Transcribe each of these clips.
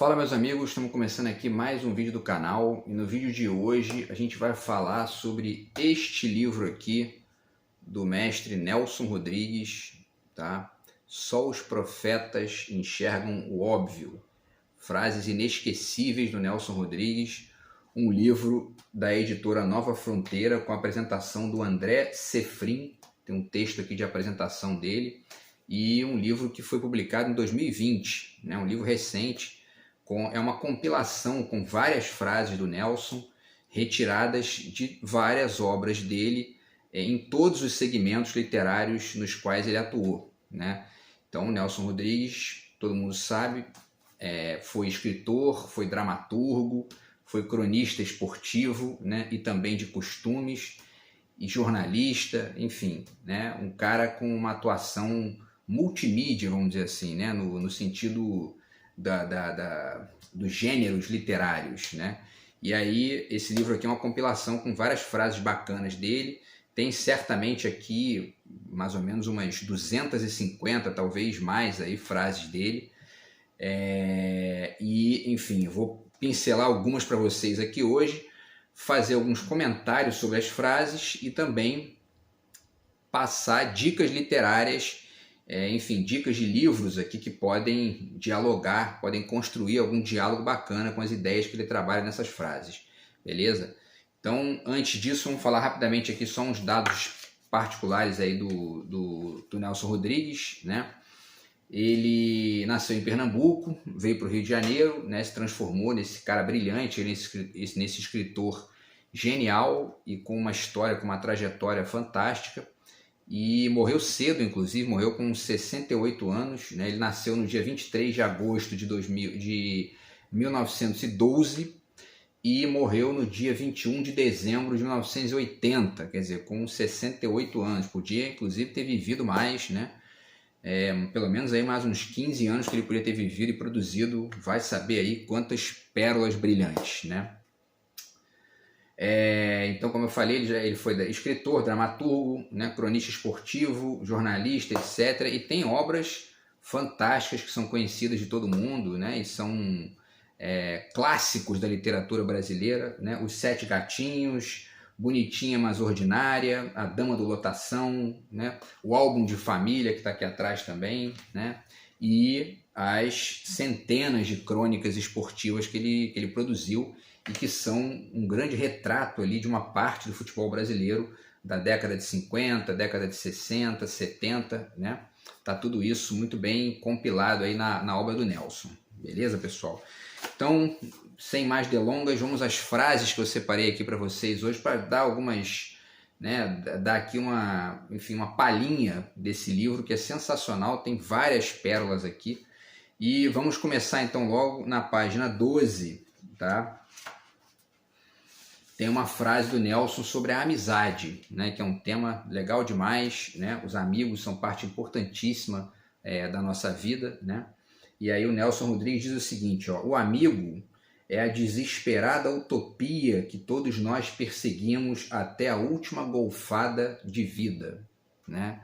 Fala meus amigos, estamos começando aqui mais um vídeo do canal e no vídeo de hoje a gente vai falar sobre este livro aqui do mestre Nelson Rodrigues, tá? Só os profetas enxergam o óbvio, frases inesquecíveis do Nelson Rodrigues, um livro da editora Nova Fronteira com a apresentação do André Cefrim, tem um texto aqui de apresentação dele, e um livro que foi publicado em 2020, né? Um livro recente. É uma compilação com várias frases do Nelson, retiradas de várias obras dele, em todos os segmentos literários nos quais ele atuou, né? Então, o Nelson Rodrigues, todo mundo sabe, foi escritor, foi dramaturgo, foi cronista esportivo, né? E também de costumes, e jornalista, enfim, né? Um cara com uma atuação multimídia, vamos dizer assim, né? No sentido dos gêneros literários, né? E aí esse livro aqui é uma compilação com várias frases bacanas dele, tem certamente aqui mais ou menos umas 250, talvez mais aí, frases dele, e enfim, eu vou pincelar algumas para vocês aqui hoje, fazer alguns comentários sobre as frases e também passar dicas literárias, enfim, dicas de livros aqui que podem dialogar, podem construir algum diálogo bacana com as ideias que ele trabalha nessas frases, beleza? Então, antes disso, vamos falar rapidamente aqui só uns dados particulares aí do Nelson Rodrigues, né? Ele nasceu em Pernambuco, veio para o Rio de Janeiro, né? Se transformou nesse cara brilhante, nesse escritor genial e com uma história, com uma trajetória fantástica. E morreu cedo, inclusive, morreu com 68 anos, né? Ele nasceu no dia 23 de agosto de 1912 e morreu no dia 21 de dezembro de 1980, quer dizer, com 68 anos. Podia, inclusive, ter vivido mais, né? Pelo menos aí mais uns 15 anos que ele podia ter vivido e produzido, vai saber aí quantas pérolas brilhantes, né? Então, como eu falei, ele foi escritor, dramaturgo, né, cronista esportivo, jornalista, etc. E tem obras fantásticas que são conhecidas de todo mundo, né, e são clássicos da literatura brasileira, né? Os Sete Gatinhos, Bonitinha Mas Ordinária, A Dama do Lotação, né? O Álbum de Família, que está aqui atrás também, né? E as centenas de crônicas esportivas que ele produziu e que são um grande retrato ali de uma parte do futebol brasileiro da década de 50, década de 60, 70, né? Tá tudo isso muito bem compilado aí na obra do Nelson, beleza, pessoal? Então, sem mais delongas, vamos às frases que eu separei aqui para vocês hoje para dar algumas, né, dar aqui uma palhinha desse livro que é sensacional, tem várias pérolas aqui. E vamos começar então logo na página 12, tá? Tem uma frase do Nelson sobre a amizade, né, que é um tema legal demais, né? Os amigos são parte importantíssima da nossa vida, né? E aí o Nelson Rodrigues diz o seguinte, ó: o amigo é a desesperada utopia que todos nós perseguimos até a última golfada de vida, né?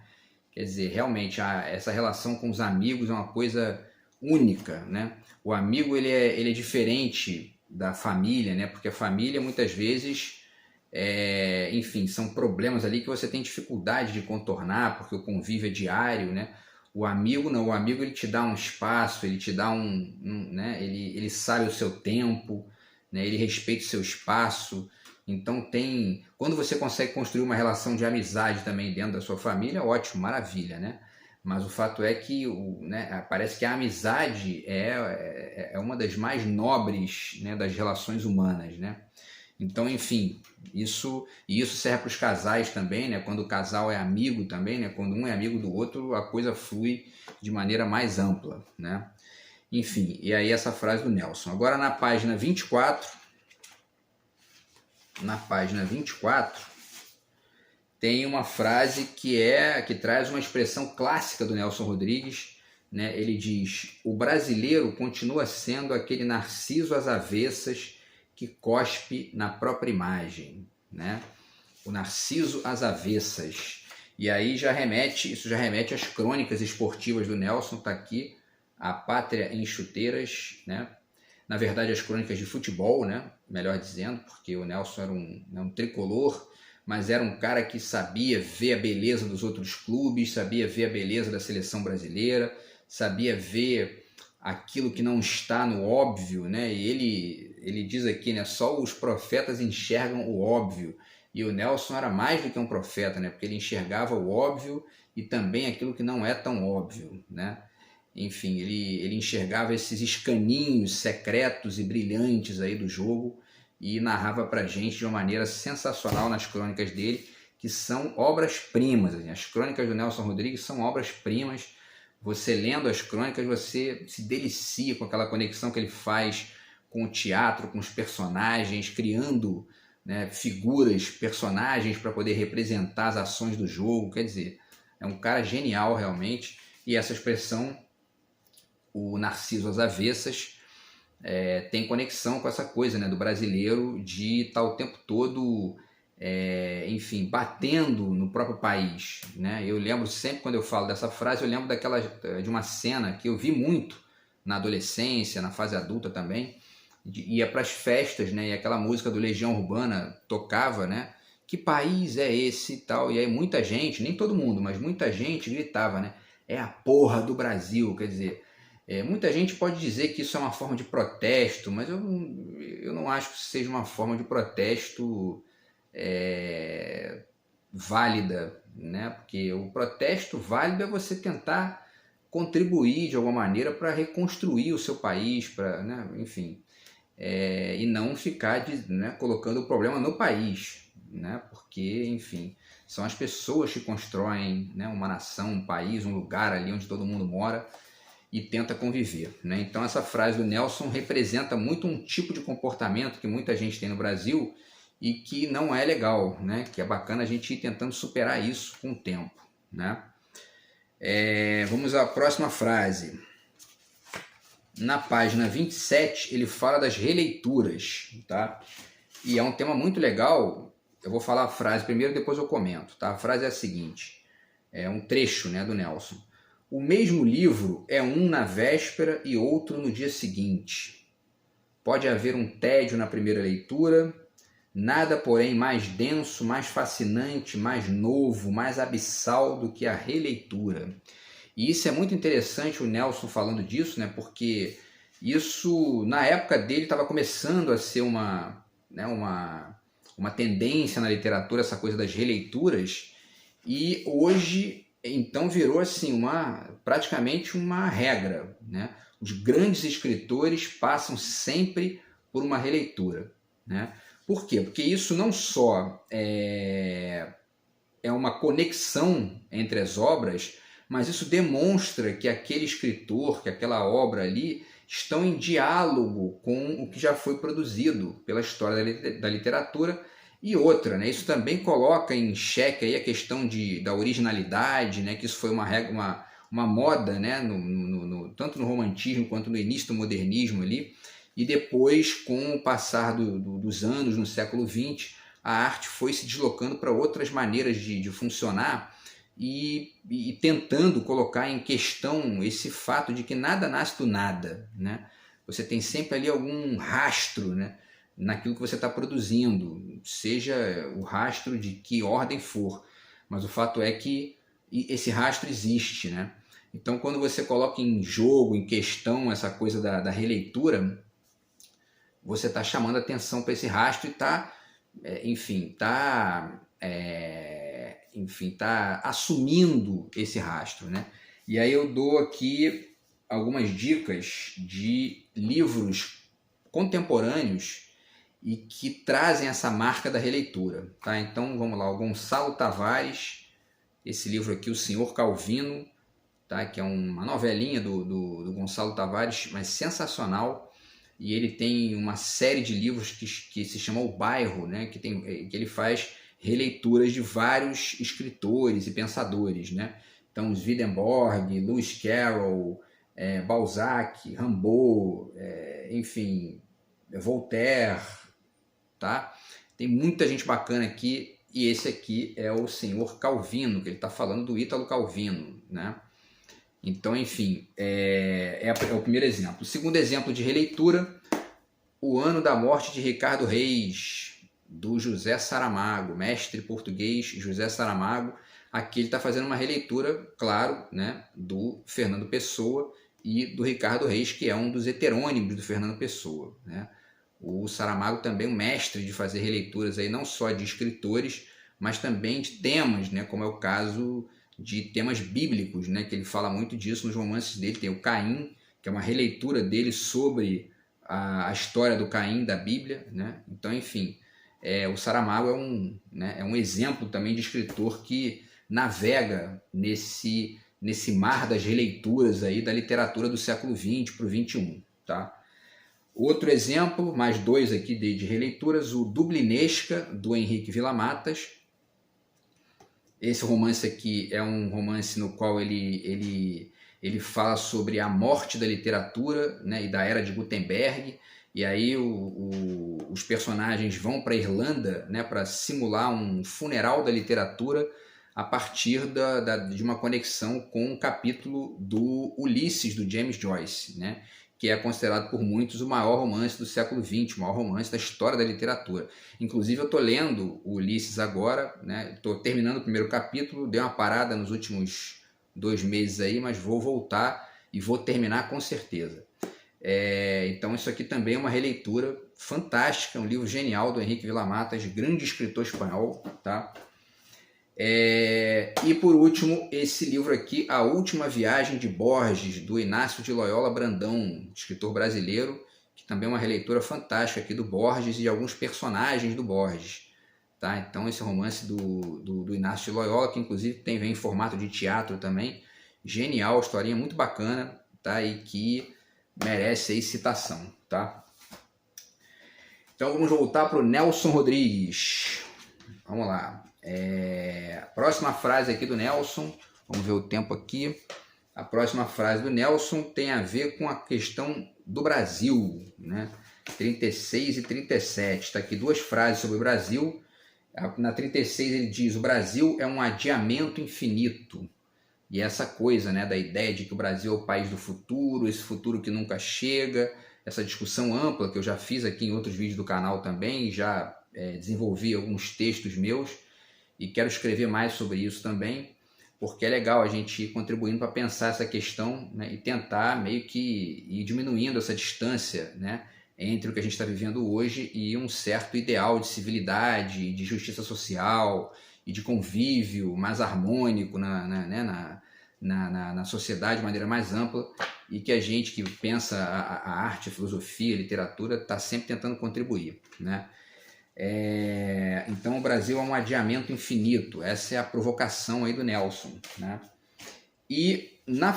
Quer dizer, realmente essa relação com os amigos é uma coisa única, né? O amigo ele é diferente da família, né? Porque a família muitas vezes, enfim, são problemas ali que você tem dificuldade de contornar porque o convívio é diário, né? O amigo não, o amigo ele te dá um espaço, ele te dá né? Ele sabe o seu tempo, né? Ele respeita o seu espaço. Então quando você consegue construir uma relação de amizade também dentro da sua família, ótimo, maravilha, né? Mas o fato é que né, parece que a amizade é uma das mais nobres, né, das relações humanas, né? Então, enfim, isso serve para os casais também, né? Quando o casal é amigo também, né? Quando um é amigo do outro, a coisa flui de maneira mais ampla, né? Enfim, e aí essa frase do Nelson. Agora na página 24, tem uma frase que traz uma expressão clássica do Nelson Rodrigues, né? Ele diz: o brasileiro continua sendo aquele narciso às avessas que cospe na própria imagem, né? O narciso às avessas. E aí isso já remete às crônicas esportivas do Nelson, tá aqui, A Pátria em Chuteiras, né? na verdade, as crônicas de futebol, né? Melhor dizendo, porque o Nelson era um tricolor, mas era um cara que sabia ver a beleza dos outros clubes, sabia ver a beleza da seleção brasileira, sabia ver aquilo que não está no óbvio, né? E ele diz aqui, né? Só os profetas enxergam o óbvio. E o Nelson era mais do que um profeta, né? Porque ele enxergava o óbvio e também aquilo que não é tão óbvio, né? Enfim, ele enxergava esses escaninhos secretos e brilhantes aí do jogo e narrava pra gente de uma maneira sensacional nas crônicas dele, que são obras-primas. Assim. As crônicas do Nelson Rodrigues são obras-primas. Você lendo as crônicas, você se delicia com aquela conexão que ele faz com o teatro, com os personagens, criando, né, figuras, personagens para poder representar as ações do jogo. Quer dizer, é um cara genial realmente. E essa expressão, o Narciso às avessas, tem conexão com essa coisa, né, do brasileiro de estar o tempo todo, enfim, batendo no próprio país, né? Eu lembro sempre, quando eu falo dessa frase, eu lembro de uma cena que eu vi muito na adolescência, na fase adulta também, ia para as festas, né, e aquela música do Legião Urbana tocava, né? Que país é esse e tal? E aí muita gente, nem todo mundo, mas muita gente gritava, né? É a porra do Brasil, quer dizer... muita gente pode dizer que isso é uma forma de protesto, mas eu não acho que seja uma forma de protesto válida, né? Porque o protesto válido é você tentar contribuir de alguma maneira para reconstruir o seu país, né? Enfim, e não ficar né, colocando o problema no país, né? Porque, enfim, são as pessoas que constroem, né, uma nação, um país, um lugar ali onde todo mundo mora e tenta conviver, né? Então essa frase do Nelson representa muito um tipo de comportamento que muita gente tem no Brasil e que não é legal, né? Que é bacana a gente ir tentando superar isso com o tempo, né? Vamos à próxima frase. Na página 27 ele fala das releituras, tá? E é um tema muito legal. Eu vou falar a frase primeiro, depois eu comento, tá? A frase é a seguinte, é um trecho, né, do Nelson. O mesmo livro é um na véspera e outro no dia seguinte. Pode haver um tédio na primeira leitura, nada, porém, mais denso, mais fascinante, mais novo, mais abissal do que a releitura. E isso é muito interessante, o Nelson falando disso, né? Porque isso, na época dele, estava começando a ser uma tendência na literatura, essa coisa das releituras, e hoje... Então virou assim praticamente uma regra, né? Os grandes escritores passam sempre por uma releitura, né? Por quê? Porque isso não só é uma conexão entre as obras, mas isso demonstra que aquele escritor, que aquela obra ali estão em diálogo com o que já foi produzido pela história da literatura. E outra, né, isso também coloca em xeque aí a questão da originalidade, né, que isso foi uma moda, né, tanto no romantismo quanto no início do modernismo ali, e depois, com o passar dos anos, no século XX, a arte foi se deslocando para outras maneiras de funcionar e tentando colocar em questão esse fato de que nada nasce do nada, né? Você tem sempre ali algum rastro, né, naquilo que você está produzindo, seja o rastro de que ordem for, mas o fato é que esse rastro existe, né? Então, quando você coloca em jogo, em questão, essa coisa da releitura, você está chamando atenção para esse rastro e está, está assumindo esse rastro, né? E aí eu dou aqui algumas dicas de livros contemporâneos e que trazem essa marca da releitura, tá? Então vamos lá, o Gonçalo Tavares, esse livro aqui, O Senhor Calvino, tá? Que é uma novelinha do Gonçalo Tavares, mas sensacional, e ele tem uma série de livros que se chama O Bairro, né? Que ele faz releituras de vários escritores e pensadores, né? Então Swedenborg, Lewis Carroll, Balzac, Rimbaud, enfim, Voltaire, tá? Tem muita gente bacana aqui, e esse aqui é o Senhor Calvino, que ele está falando do Ítalo Calvino, né? Então, enfim, é o primeiro exemplo. O segundo exemplo de releitura O Ano da Morte de Ricardo Reis, do José Saramago, mestre português José Saramago. Aqui ele está fazendo uma releitura, claro, né, do Fernando Pessoa e do Ricardo Reis, que é um dos heterônimos do Fernando Pessoa, né? O Saramago também é um mestre de fazer releituras aí, não só de escritores, mas também de temas, né, como é o caso de temas bíblicos, né, que ele fala muito disso nos romances dele. Tem o Caim, que é uma releitura dele sobre a história do Caim da Bíblia, né? Então, enfim, o Saramago é um exemplo também de escritor que navega nesse mar das releituras aí da literatura do século XX para o XXI, tá? Outro exemplo, mais dois aqui de releituras, o Dublinesca, do Henrique Villa-Matas. Esse romance aqui é um romance no qual ele fala sobre a morte da literatura, né, e da era de Gutenberg. E aí os personagens vão para a Irlanda, né, para simular um funeral da literatura a partir de uma conexão com um capítulo do Ulisses, do James Joyce, né, que é considerado por muitos o maior romance do século XX, o maior romance da história da literatura. Inclusive eu estou lendo o Ulisses agora, né, estou terminando o primeiro capítulo, dei uma parada nos últimos 2 meses aí, mas vou voltar e vou terminar com certeza. Então isso aqui também é uma releitura fantástica, um livro genial do Henrique Villa-Matas, grande escritor espanhol, tá? E por último, esse livro aqui, A Última Viagem de Borges, do Inácio de Loyola Brandão, escritor brasileiro, que também é uma releitura fantástica aqui do Borges e de alguns personagens do Borges, tá? Então esse romance do Inácio de Loyola, que inclusive vem em formato de teatro também, genial, historinha muito bacana, tá? E que merece aí citação, tá? Então vamos voltar para o Nelson Rodrigues. Vamos lá. Próxima frase aqui do Nelson, vamos ver o tempo aqui. A próxima frase do Nelson tem a ver com a questão do Brasil, né? 36 e 37. Está aqui 2 frases sobre o Brasil. Na 36 ele diz: o Brasil é um adiamento infinito. E essa coisa, né, da ideia de que o Brasil é o país do futuro, esse futuro que nunca chega, essa discussão ampla que eu já fiz aqui em outros vídeos do canal também, já desenvolvi alguns textos meus e quero escrever mais sobre isso também, porque é legal a gente ir contribuindo para pensar essa questão, né, e tentar meio que ir diminuindo essa distância, né, entre o que a gente está vivendo hoje e um certo ideal de civilidade, de justiça social e de convívio mais harmônico na sociedade de maneira mais ampla, e que a gente que pensa a arte, a filosofia, a literatura está sempre tentando contribuir, né? Então o Brasil é um adiamento infinito, essa é a provocação aí do Nelson, né? E na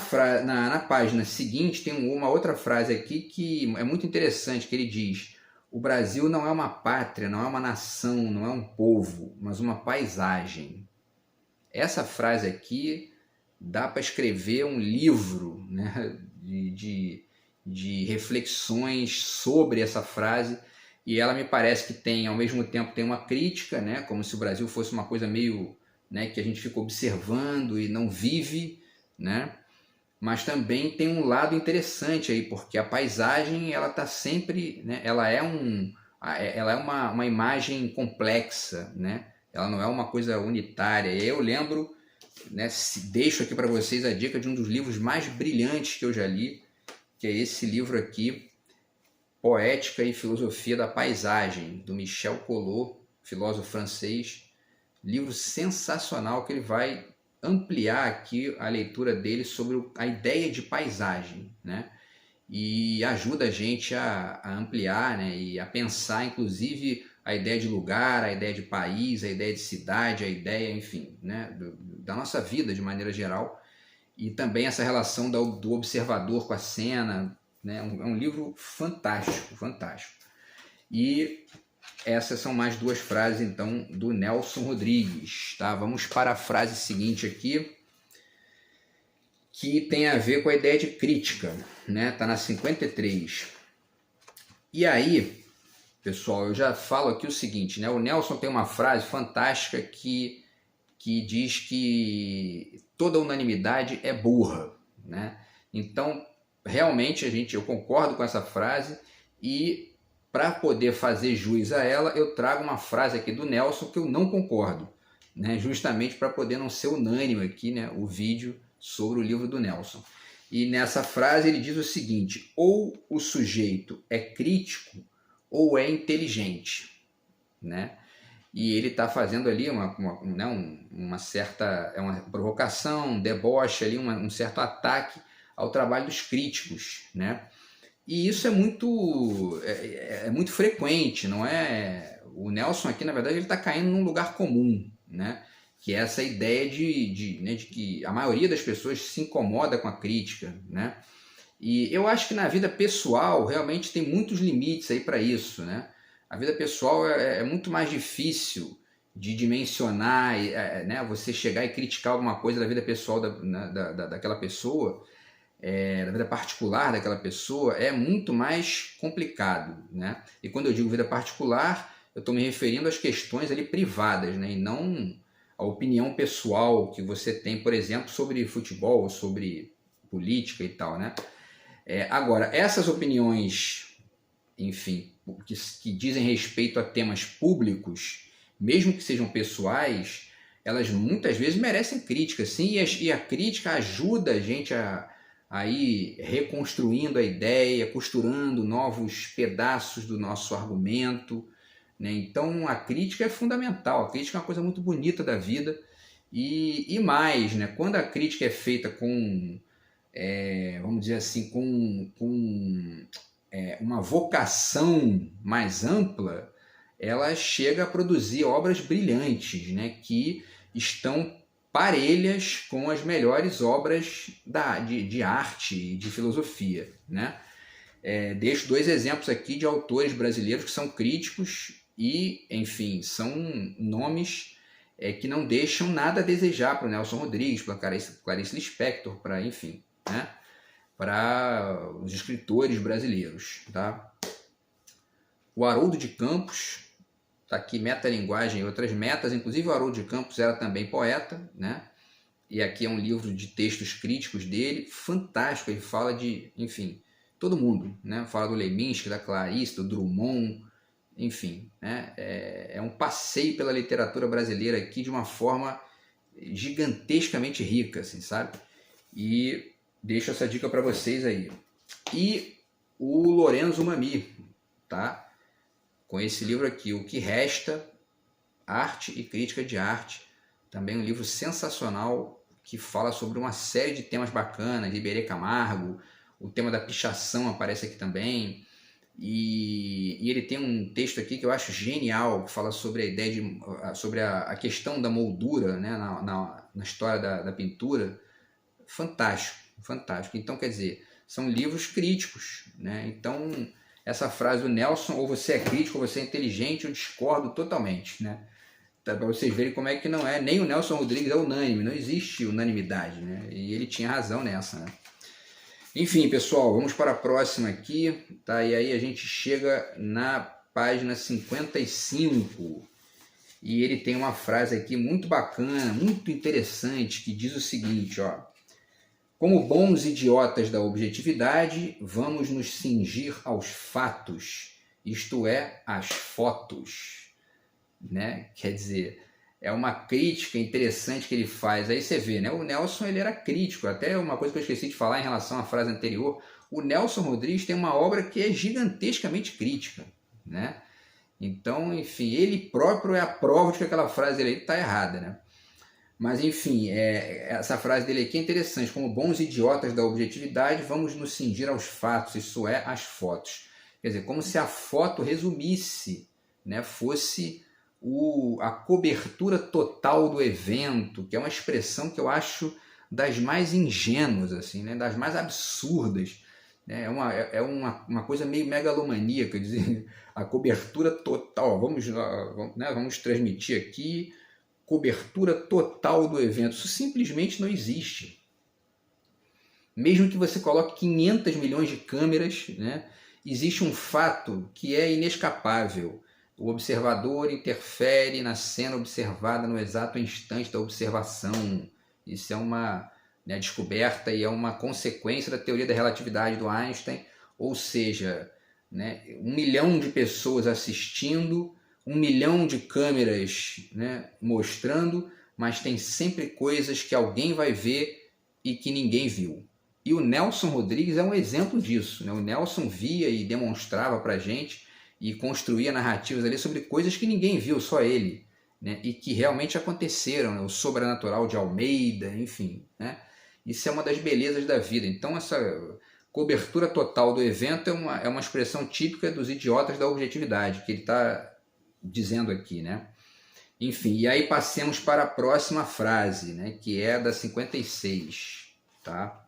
página seguinte tem uma outra frase aqui que é muito interessante, que ele diz: o Brasil não é uma pátria, não é uma nação, não é um povo, mas uma paisagem. Essa frase aqui dá para escrever um livro, né, de reflexões sobre essa frase, e ela me parece que tem, ao mesmo tempo, tem uma crítica, né, como se o Brasil fosse uma coisa meio, né, que a gente fica observando e não vive, né, mas também tem um lado interessante aí, porque a paisagem ela está sempre, né, ela é uma imagem complexa, né, ela não é uma coisa unitária. E eu lembro, né, deixo aqui para vocês a dica de um dos livros mais brilhantes que eu já li, que é esse livro aqui, Poética e Filosofia da Paisagem, do Michel Collot, filósofo francês. Livro sensacional, que ele vai ampliar aqui a leitura dele sobre a ideia de paisagem, né? E ajuda a gente a ampliar, né, e a pensar, inclusive, a ideia de lugar, a ideia de país, a ideia de cidade, a ideia, enfim, né, da nossa vida de maneira geral, e também essa relação do observador com a cena, né? É um livro fantástico, fantástico. E essas são mais 2 frases, então, do Nelson Rodrigues, tá? Vamos para a frase seguinte aqui, que tem a ver com a ideia de crítica, né? Tá na 53. E aí, pessoal, eu já falo aqui o seguinte, né? O Nelson tem uma frase fantástica que diz que toda unanimidade é burra, né? Então, realmente eu concordo com essa frase, e para poder fazer jus a ela, eu trago uma frase aqui do Nelson que eu não concordo, né? Justamente para poder não ser unânime aqui, né? O vídeo sobre o livro do Nelson. E nessa frase ele diz o seguinte: ou o sujeito é crítico ou é inteligente, né? E ele está fazendo ali uma certa uma provocação, um deboche, ali, um certo ataque ao trabalho dos críticos, né? E isso é muito frequente, não é? O Nelson aqui, na verdade, ele está caindo num lugar comum, né? Que é essa ideia de que a maioria das pessoas se incomoda com a crítica, né? E eu acho que na vida pessoal realmente tem muitos limites aí para isso, né? A vida pessoal é muito mais difícil de dimensionar, né? Você chegar e criticar alguma coisa da vida pessoal daquela pessoa, da vida particular daquela pessoa, é muito mais complicado, né? E quando eu digo vida particular, eu estou me referindo às questões ali privadas, né? E não a opinião pessoal que você tem, por exemplo, sobre futebol, sobre política e tal, né? Agora, essas opiniões, enfim, que dizem respeito a temas públicos, mesmo que sejam pessoais, elas muitas vezes merecem crítica, sim, e a crítica ajuda a gente a ir reconstruindo a ideia, costurando novos pedaços do nosso argumento, né? Então a crítica é fundamental, a crítica é uma coisa muito bonita da vida, e mais, né? Quando a crítica é feita com, vamos dizer assim, com uma vocação mais ampla, ela chega a produzir obras brilhantes, né? Que estão parelhas com as melhores obras de arte e de filosofia, né? Deixo 2 exemplos aqui de autores brasileiros que são críticos e, enfim, são nomes que não deixam nada a desejar para o Nelson Rodrigues, para Clarice Lispector, para, enfim, né? Para os escritores brasileiros, tá? O Haroldo de Campos, tá aqui, Metalinguagem e Outras Metas, inclusive o Haroldo de Campos era também poeta, né? E aqui é um livro de textos críticos dele, fantástico, ele fala de, enfim, todo mundo, né? Fala do Leminski, da Clarice, do Drummond, enfim, né? É um passeio pela literatura brasileira aqui de uma forma gigantescamente rica, assim, sabe? E deixo essa dica para vocês aí. E o Lorenzo Mami, tá? Com esse livro aqui, O que Resta, Arte e Crítica de Arte, também um livro sensacional que fala sobre uma série de temas bacanas, Iberê Camargo, o tema da pichação aparece aqui também, e ele tem um texto aqui que eu acho genial, que fala sobre a ideia sobre a questão da moldura, né, na história da pintura. Fantástico, fantástico. Então, quer dizer, são livros críticos, né? Então, essa frase do Nelson, ou você é crítico ou você é inteligente, eu discordo totalmente, né? Para vocês verem como é que não é, nem o Nelson Rodrigues é unânime, não existe unanimidade, né? E ele tinha razão nessa, né? Enfim, pessoal, vamos para a próxima aqui, tá? E aí a gente chega na página 55, e ele tem uma frase aqui muito bacana, muito interessante, que diz o seguinte, ó: como bons idiotas da objetividade, vamos nos cingir aos fatos, isto é, às fotos, né? Quer dizer, é uma crítica interessante que ele faz. Aí você vê, né? O Nelson, ele era crítico. Até uma coisa que eu esqueci de falar em relação à frase anterior, o Nelson Rodrigues tem uma obra que é gigantescamente crítica, né? Então, enfim, ele próprio é a prova de que aquela frase dele está errada, né? Mas, enfim, essa frase dele aqui é interessante. Como bons idiotas da objetividade, vamos nos cingir aos fatos, isso é, às fotos. Quer dizer, como se a foto resumisse, né, fosse a cobertura total do evento, que é uma expressão que eu acho das mais ingênuas, assim, né, das mais absurdas. Né? É uma coisa meio megalomaníaca, dizer, a cobertura total. Vamos transmitir aqui cobertura total do evento. Isso simplesmente não existe. Mesmo que você coloque 500 milhões de câmeras, né, existe um fato que é inescapável. O observador interfere na cena observada no exato instante da observação. Isso é uma, né, descoberta e é uma consequência da teoria da relatividade do Einstein. Ou seja, né? 1 milhão de pessoas assistindo, 1 milhão de câmeras, né, mostrando, mas tem sempre coisas que alguém vai ver e que ninguém viu. E o Nelson Rodrigues é um exemplo disso, né? O Nelson via e demonstrava para a gente e construía narrativas ali sobre coisas que ninguém viu, só ele, né? E que realmente aconteceram, né? O sobrenatural de Almeida, enfim, né? Isso é uma das belezas da vida. Então essa cobertura total do evento é uma expressão típica dos idiotas da objetividade, que ele está dizendo aqui, né? Enfim, e aí passemos para a próxima frase, né? Que é da 56, tá?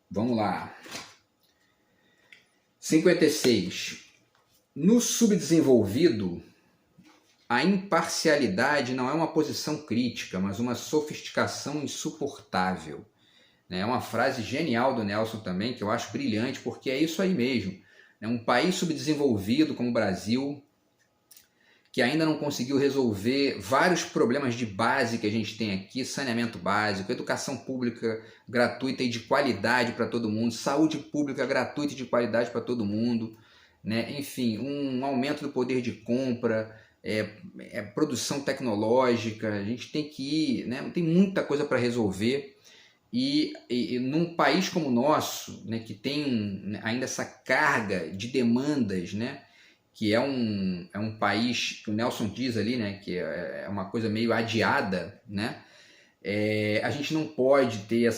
Vamos lá. 56. No subdesenvolvido, a imparcialidade não é uma posição crítica, mas uma sofisticação insuportável. É uma frase genial do Nelson também, que eu acho brilhante, porque é isso aí mesmo. Um país subdesenvolvido como o Brasil, que ainda não conseguiu resolver vários problemas de base que a gente tem aqui, saneamento básico, educação pública gratuita e de qualidade para todo mundo, saúde pública gratuita e de qualidade para todo mundo, né? Enfim, um aumento do poder de compra, produção tecnológica, a gente tem que ir, né? Tem muita coisa para resolver. E num país como o nosso, né, que tem ainda essa carga de demandas, né, que é um país que o Nelson diz ali, né, que é uma coisa meio adiada, né, a gente não pode ter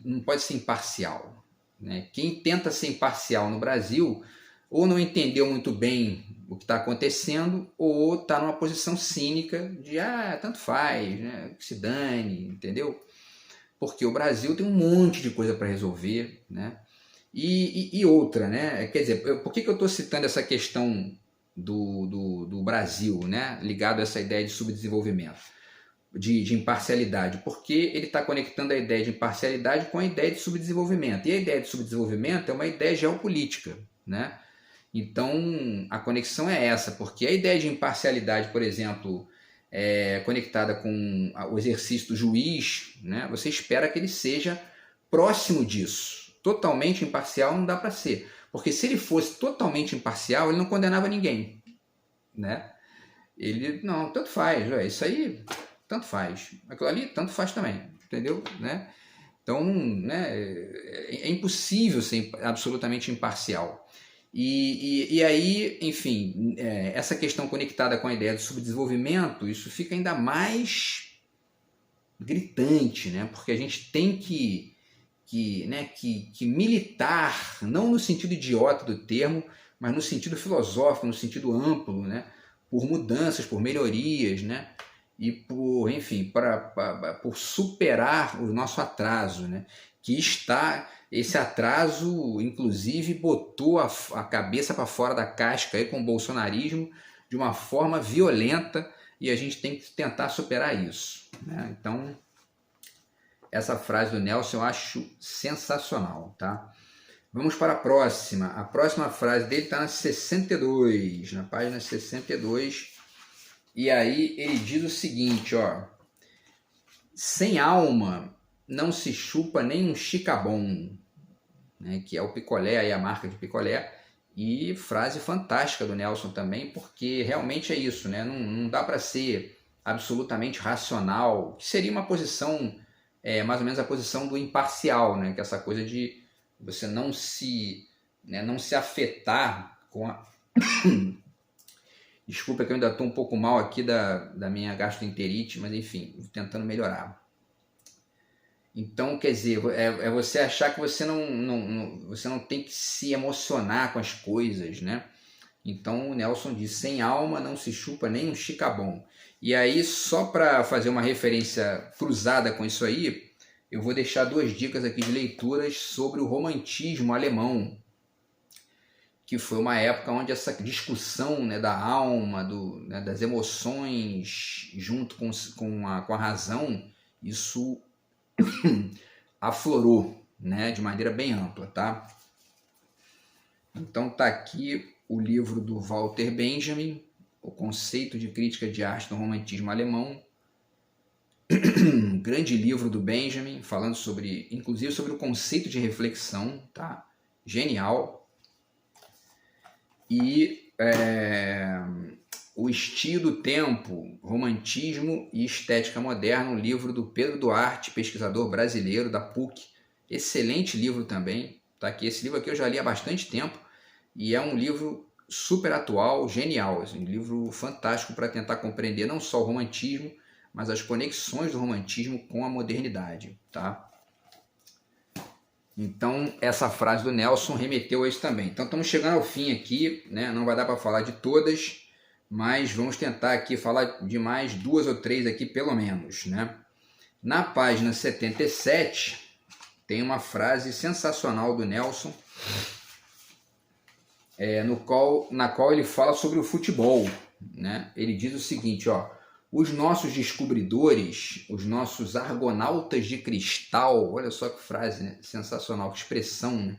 não pode ser imparcial, né? Quem tenta ser imparcial no Brasil ou não entendeu muito bem o que está acontecendo ou está numa posição cínica de tanto faz, né, que se dane, entendeu? Porque o Brasil tem um monte de coisa para resolver, né? E outra, né? Quer dizer, por que eu estou citando essa questão do Brasil, né? Ligado a essa ideia de subdesenvolvimento, de imparcialidade? Porque ele está conectando a ideia de imparcialidade com a ideia de subdesenvolvimento. E a ideia de subdesenvolvimento é uma ideia geopolítica, né? Então, a conexão é essa, porque a ideia de imparcialidade, por exemplo, conectada com o exercício do juiz, né? Você espera que ele seja próximo disso. Totalmente imparcial não dá para ser, porque se ele fosse totalmente imparcial, ele não condenava ninguém, né? Ele, não, tanto faz, isso aí, tanto faz. Aquilo ali, tanto faz também, entendeu? Né? Então, né, é impossível ser absolutamente imparcial. E aí, enfim, essa questão conectada com a ideia do subdesenvolvimento, isso fica ainda mais gritante, né? Porque a gente tem que militar, não no sentido idiota do termo, mas no sentido filosófico, no sentido amplo, né? Por mudanças, por melhorias, né? E por, enfim, por superar o nosso atraso, né? Esse atraso, inclusive, botou a cabeça para fora da casca aí com o bolsonarismo de uma forma violenta e a gente tem que tentar superar isso, né? Então, essa frase do Nelson eu acho sensacional, tá? Vamos para a próxima. A próxima frase dele está na 62, na página 62. E aí ele diz o seguinte, ó: sem alma não se chupa nem um chicabom, né? Que é o picolé, aí a marca de picolé. E frase fantástica do Nelson também, porque realmente é isso, né? Não dá para ser absolutamente racional, que seria uma posição, mais ou menos a posição do imparcial, né? Que é essa coisa de você não se afetar com a... Desculpa que eu ainda estou um pouco mal aqui da minha gastroenterite, mas enfim, tentando melhorar. Então, quer dizer, é você achar que você não tem que se emocionar com as coisas, né? Então o Nelson diz, sem alma não se chupa nem um chicabom. E aí, só para fazer uma referência cruzada com isso aí, eu vou deixar 2 dicas aqui de leituras sobre o romantismo alemão, que foi uma época onde essa discussão, né, da alma, né, das emoções junto com a razão, isso aflorou, né, de maneira bem ampla, tá? Então tá aqui o livro do Walter Benjamin, O Conceito de Crítica de Arte no Romantismo Alemão, um grande livro do Benjamin, falando inclusive sobre o conceito de reflexão, tá? genial. E O Estio do Tempo, Romantismo e Estética Moderna, um livro do Pedro Duarte, pesquisador brasileiro da PUC. Excelente livro também, tá? Que esse livro aqui eu já li há bastante tempo e é um livro super atual, genial, assim, um livro fantástico para tentar compreender não só o romantismo, mas as conexões do romantismo com a modernidade, tá? Então, essa frase do Nelson remeteu a isso também. Então, estamos chegando ao fim aqui, né? Não vai dar para falar de todas, mas vamos tentar aqui falar de mais 2 ou 3 aqui, pelo menos, né? Na página 77, tem uma frase sensacional do Nelson, na qual ele fala sobre o futebol, né? Ele diz o seguinte, ó: os nossos descobridores, os nossos argonautas de cristal, olha só que frase, né? Sensacional, que expressão, né?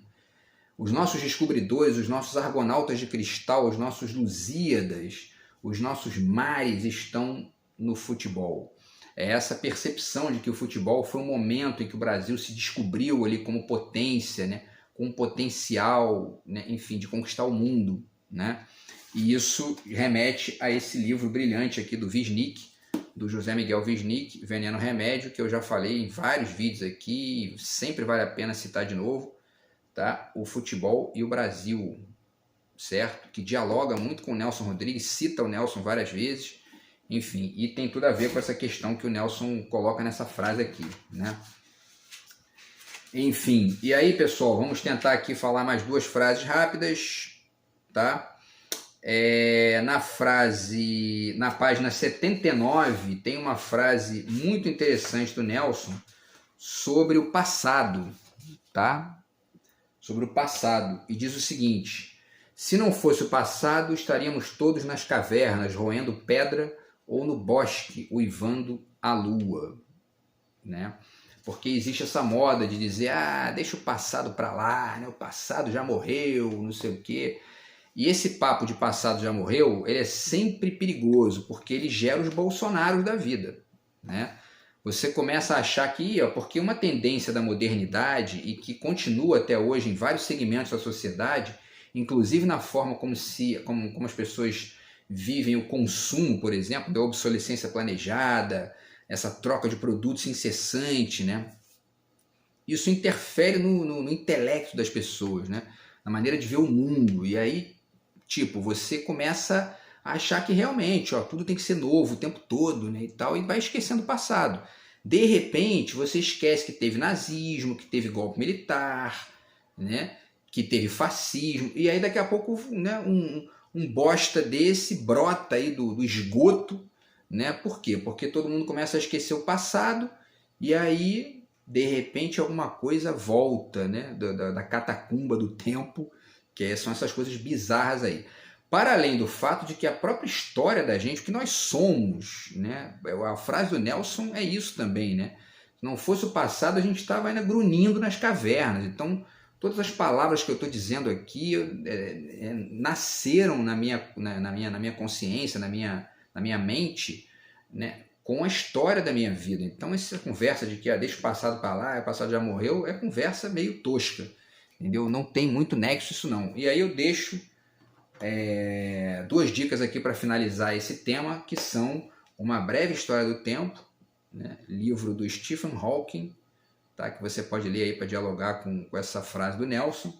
Os nossos descobridores, os nossos argonautas de cristal, os nossos Lusíadas, os nossos mares estão no futebol. É essa percepção de que o futebol foi um momento em que o Brasil se descobriu ali como potência, né? Com um potencial, né? Enfim, de conquistar o mundo, né? E isso remete a esse livro brilhante aqui do Wisnik, do José Miguel Wisnik, Veneno Remédio, que eu já falei em vários vídeos aqui, sempre vale a pena citar de novo, tá? O futebol e o Brasil, certo? Que dialoga muito com o Nelson Rodrigues, cita o Nelson várias vezes, enfim, e tem tudo a ver com essa questão que o Nelson coloca nessa frase aqui, né? Enfim, e aí, pessoal, vamos tentar aqui falar mais 2 frases rápidas, tá? Na página 79, tem uma frase muito interessante do Nelson sobre o passado, tá? Sobre o passado, e diz o seguinte: se não fosse o passado, estaríamos todos nas cavernas, roendo pedra, ou no bosque, uivando a lua, né? Porque existe essa moda de dizer, deixa o passado para lá, né? O passado já morreu, não sei o quê. E esse papo de passado já morreu, ele é sempre perigoso, porque ele gera os Bolsonaros da vida, né? Você começa a achar que, porque uma tendência da modernidade, e que continua até hoje em vários segmentos da sociedade, inclusive na forma como as pessoas vivem o consumo, por exemplo, da obsolescência planejada, essa troca de produtos incessante, né? Isso interfere no intelecto das pessoas, né? Na maneira de ver o mundo. E aí, você começa a achar que realmente, tudo tem que ser novo o tempo todo, né? E tal, e vai esquecendo o passado. De repente, você esquece que teve nazismo, que teve golpe militar, né? Que teve fascismo. E aí, daqui a pouco, né, um bosta desse brota aí do esgoto, né? Por quê? Porque todo mundo começa a esquecer o passado e aí, de repente, alguma coisa volta, né? Da catacumba do tempo, que são essas coisas bizarras aí. Para além do fato de que a própria história da gente, o que nós somos, né? A frase do Nelson é isso também, né? Se não fosse o passado, a gente estava ainda grunhindo nas cavernas. Então, todas as palavras que eu estou dizendo aqui nasceram na minha consciência, na minha mente, né, com a história da minha vida. Então, essa conversa de que deixa o passado para lá, o passado já morreu, é conversa meio tosca, entendeu? Não tem muito nexo isso não. E aí eu deixo 2 dicas aqui para finalizar esse tema, que são Uma Breve História do Tempo, né, livro do Stephen Hawking, tá, que você pode ler aí para dialogar com essa frase do Nelson,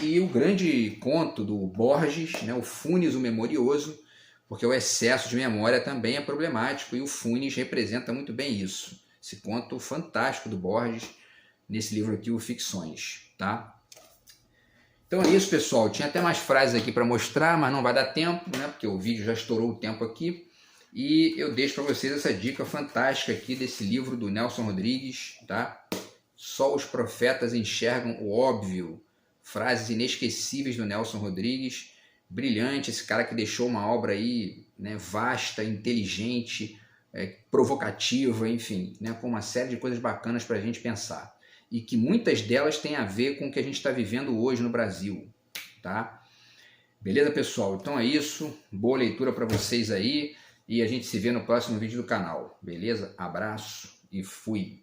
e o grande conto do Borges, né, o Funes o Memorioso, porque o excesso de memória também é problemático, e o Funes representa muito bem isso. Esse conto fantástico do Borges, nesse livro aqui, o Ficções, tá? Então é isso, pessoal. Tinha até mais frases aqui para mostrar, mas não vai dar tempo, né? Porque o vídeo já estourou o tempo aqui. E eu deixo para vocês essa dica fantástica aqui desse livro do Nelson Rodrigues, tá? Só os profetas enxergam o óbvio. Frases inesquecíveis do Nelson Rodrigues. Brilhante, esse cara que deixou uma obra aí, né, vasta, inteligente, provocativa, enfim, né, com uma série de coisas bacanas para a gente pensar. E que muitas delas têm a ver com o que a gente está vivendo hoje no Brasil, tá? Beleza, pessoal? Então é isso. Boa leitura para vocês aí. E a gente se vê no próximo vídeo do canal. Beleza? Abraço e fui!